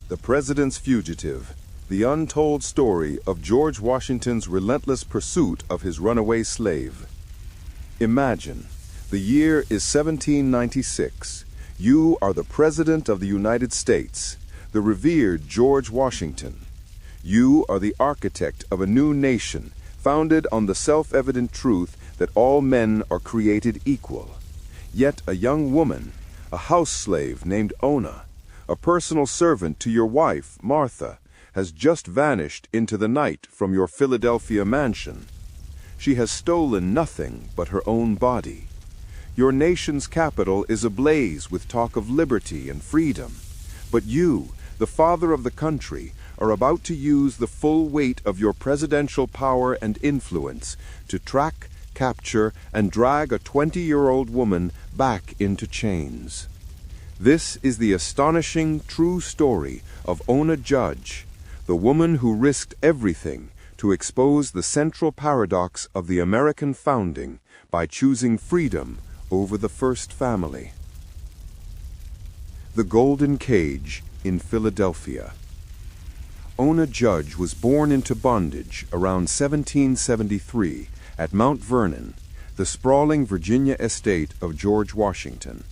The President's Fugitive, the untold story of George Washington's relentless pursuit of his runaway slave. Imagine, the year is 1796. You are the President of the United States, the revered George Washington. You are the architect of a new nation, founded on the self-evident truth that all men are created equal. Yet a young woman, a house slave named Ona, a personal servant to your wife, Martha, has just vanished into the night from your Philadelphia mansion. She has stolen nothing but her own body. Your nation's capital is ablaze with talk of liberty and freedom. But you, the father of the country, are about to use the full weight of your presidential power and influence to track, capture, and drag a 20-year-old woman back into chains. This is the astonishing, true story of Ona Judge, the woman who risked everything to expose the central paradox of the American founding by choosing freedom over the first family. The Golden Cage in Philadelphia. Ona Judge was born into bondage around 1773 at Mount Vernon, the sprawling Virginia estate of George Washington.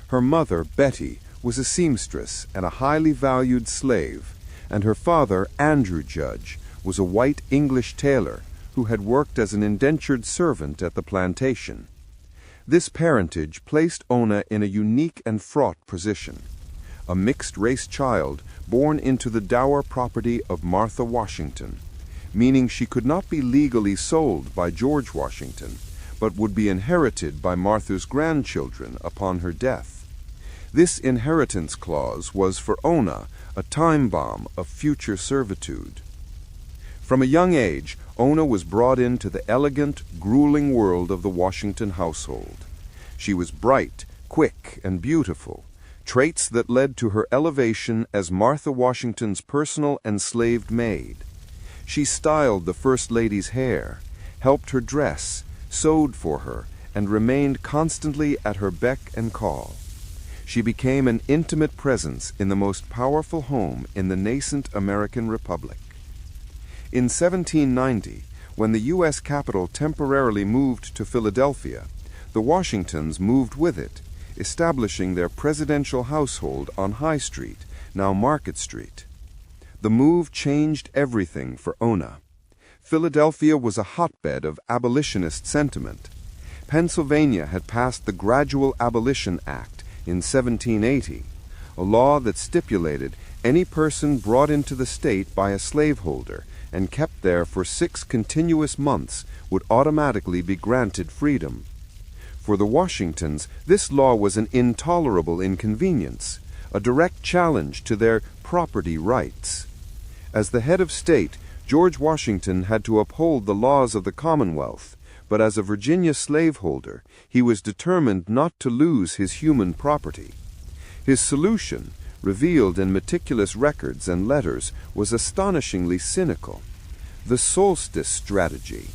Her mother, Betty, was a seamstress and a highly valued slave, and her father, Andrew Judge, was a white English tailor who had worked as an indentured servant at the plantation. This parentage placed Ona in a unique and fraught position. A mixed-race child born into the dower property of Martha Washington, meaning she could not be legally sold by George Washington, but would be inherited by Martha's grandchildren upon her death. This inheritance clause was for Ona a time bomb of future servitude. From a young age, Ona was brought into the elegant, grueling world of the Washington household. She was bright, quick, and beautiful, traits that led to her elevation as Martha Washington's personal enslaved maid. She styled the First Lady's hair, helped her dress, sewed for her, and remained constantly at her beck and call. She became an intimate presence in the most powerful home in the nascent American Republic. In 1790, when the U.S. capital temporarily moved to Philadelphia, the Washingtons moved with it, establishing their presidential household on High Street, now Market Street. The move changed everything for Ona. Philadelphia was a hotbed of abolitionist sentiment. Pennsylvania had passed the Gradual Abolition Act in 1780, a law that stipulated any person brought into the state by a slaveholder and kept there for 6 continuous months would automatically be granted freedom. For the Washingtons, this law was an intolerable inconvenience, a direct challenge to their property rights. As the head of state, George Washington had to uphold the laws of the Commonwealth, but as a Virginia slaveholder, he was determined not to lose his human property. His solution, revealed in meticulous records and letters, was astonishingly cynical. The solstice strategy.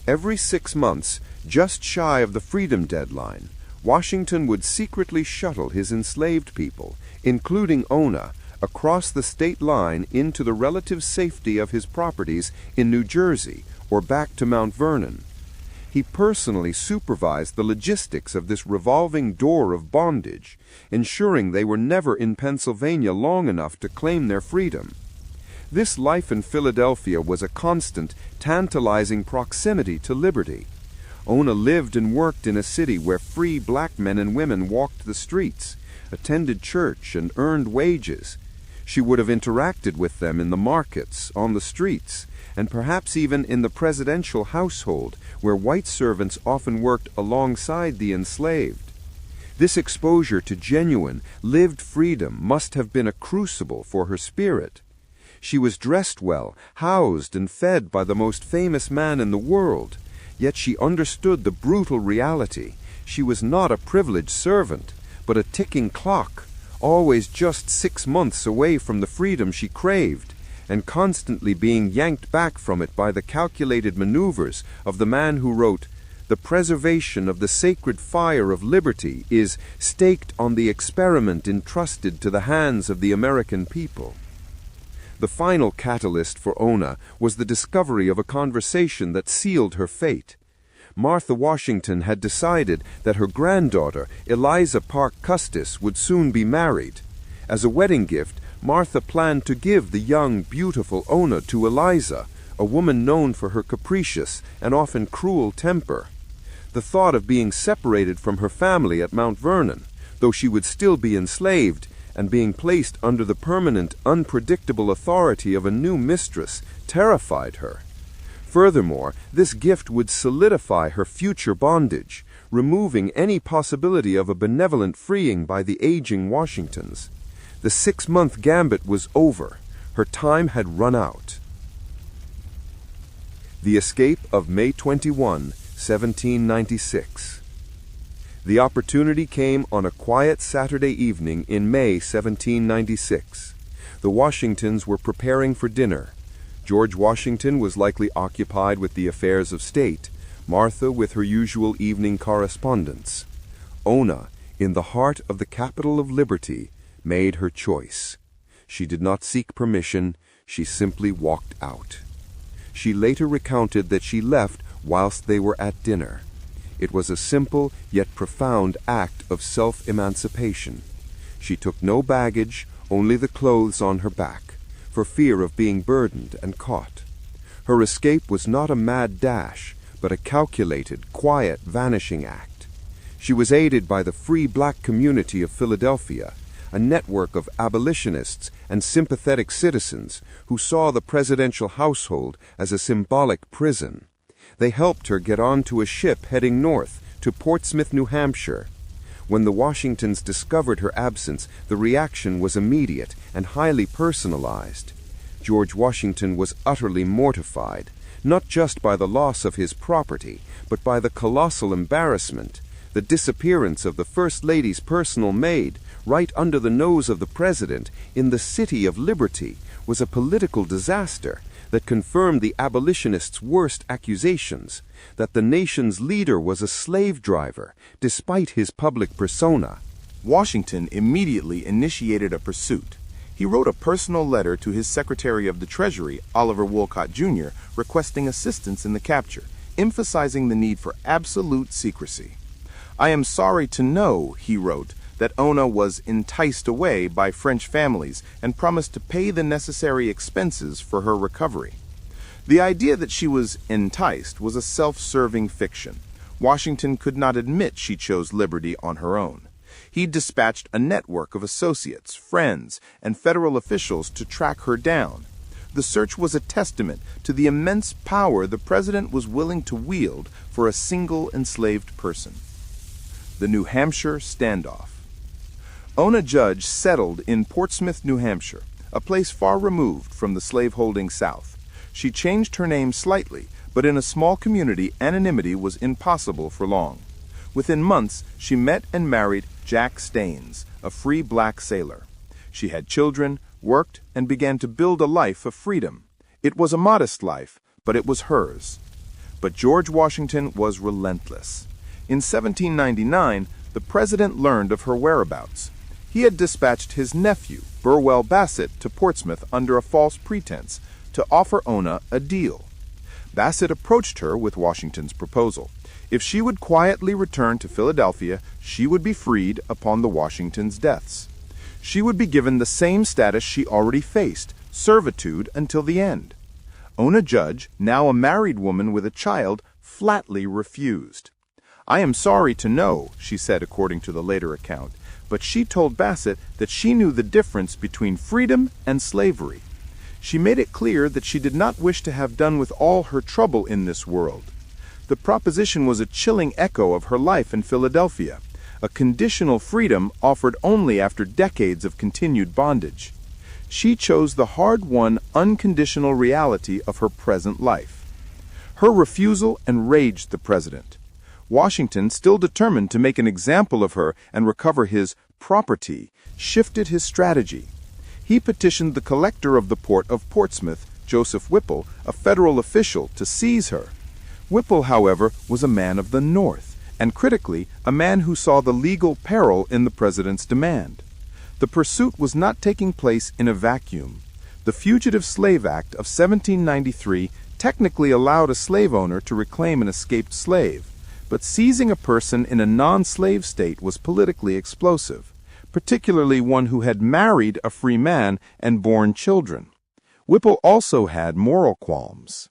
Every 6 months, just shy of the freedom deadline, Washington would secretly shuttle his enslaved people, including Ona, across the state line into the relative safety of his properties in New Jersey or back to Mount Vernon. He personally supervised the logistics of this revolving door of bondage, ensuring they were never in Pennsylvania long enough to claim their freedom. This life in Philadelphia was a constant, tantalizing proximity to liberty. Ona lived and worked in a city where free black men and women walked the streets, attended church, and earned wages. She would have interacted with them in the markets, on the streets, and perhaps even in the presidential household, where white servants often worked alongside the enslaved. This exposure to genuine, lived freedom must have been a crucible for her spirit. She was dressed well, housed and fed by the most famous man in the world, yet she understood the brutal reality. She was not a privileged servant, but a ticking clock, always just 6 months away from the freedom she craved, and constantly being yanked back from it by the calculated maneuvers of the man who wrote, The preservation of the sacred fire of liberty is staked on the experiment entrusted to the hands of the American people. The final catalyst for Ona was the discovery of a conversation that sealed her fate. Martha Washington had decided that her granddaughter, Eliza Parke Custis, would soon be married. As a wedding gift, Martha planned to give the young, beautiful Ona to Eliza, a woman known for her capricious and often cruel temper. The thought of being separated from her family at Mount Vernon, though she would still be enslaved, and being placed under the permanent, unpredictable authority of a new mistress, terrified her. Furthermore, this gift would solidify her future bondage, removing any possibility of a benevolent freeing by the aging Washingtons. The 6-month gambit was over. Her time had run out. The escape of May 21, 1796. The opportunity came on a quiet Saturday evening in May 1796. The Washingtons were preparing for dinner. George Washington was likely occupied with the affairs of state, Martha with her usual evening correspondence. Ona, in the heart of the capital of liberty, made her choice. She did not seek permission, she simply walked out. She later recounted that she left whilst they were at dinner. It was a simple yet profound act of self-emancipation. She took no baggage, only the clothes on her back, for fear of being burdened and caught. Her escape was not a mad dash, but a calculated, quiet, vanishing act. She was aided by the free black community of Philadelphia, a network of abolitionists and sympathetic citizens who saw the presidential household as a symbolic prison. They helped her get onto a ship heading north to Portsmouth, New Hampshire. When the Washingtons discovered her absence, the reaction was immediate and highly personalized. George Washington was utterly mortified, not just by the loss of his property, but by the colossal embarrassment. The disappearance of the First Lady's personal maid, right under the nose of the President, in the City of Liberty, was a political disaster that confirmed the abolitionists' worst accusations, that the nation's leader was a slave driver, despite his public persona. Washington immediately initiated a pursuit. He wrote a personal letter to his Secretary of the Treasury, Oliver Wolcott, Jr., requesting assistance in the capture, emphasizing the need for absolute secrecy. "I am sorry to know," he wrote, "that Ona was enticed away by French families and promised to pay the necessary expenses for her recovery." The idea that she was enticed was a self-serving fiction. Washington could not admit she chose liberty on her own. He dispatched a network of associates, friends, and federal officials to track her down. The search was a testament to the immense power the president was willing to wield for a single enslaved person. The New Hampshire Standoff. Ona Judge settled in Portsmouth, New Hampshire, a place far removed from the slaveholding South. She changed her name slightly, but in a small community anonymity was impossible for long. Within months, she met and married Jack Staines, a free black sailor. She had children, worked, and began to build a life of freedom. It was a modest life, but it was hers. But George Washington was relentless. In 1799, the president learned of her whereabouts. He had dispatched his nephew, Burwell Bassett, to Portsmouth under a false pretense to offer Ona a deal. Bassett approached her with Washington's proposal. If she would quietly return to Philadelphia, she would be freed upon the Washingtons' deaths. She would be given the same status she already faced, servitude until the end. Ona Judge, now a married woman with a child, flatly refused. "I am sorry to know," she said according to the later account, but she told Bassett that she knew the difference between freedom and slavery. She made it clear that she did not wish to have done with all her trouble in this world. The proposition was a chilling echo of her life in Philadelphia, a conditional freedom offered only after decades of continued bondage. She chose the hard-won, unconditional reality of her present life. Her refusal enraged the president. Washington, still determined to make an example of her and recover his property, shifted his strategy. He petitioned the collector of the port of Portsmouth, Joseph Whipple, a federal official, to seize her. Whipple, however, was a man of the North, and critically, a man who saw the legal peril in the president's demand. The pursuit was not taking place in a vacuum. The Fugitive Slave Act of 1793 technically allowed a slave owner to reclaim an escaped slave, but seizing a person in a non-slave state was politically explosive, particularly one who had married a free man and borne children. Whipple also had moral qualms.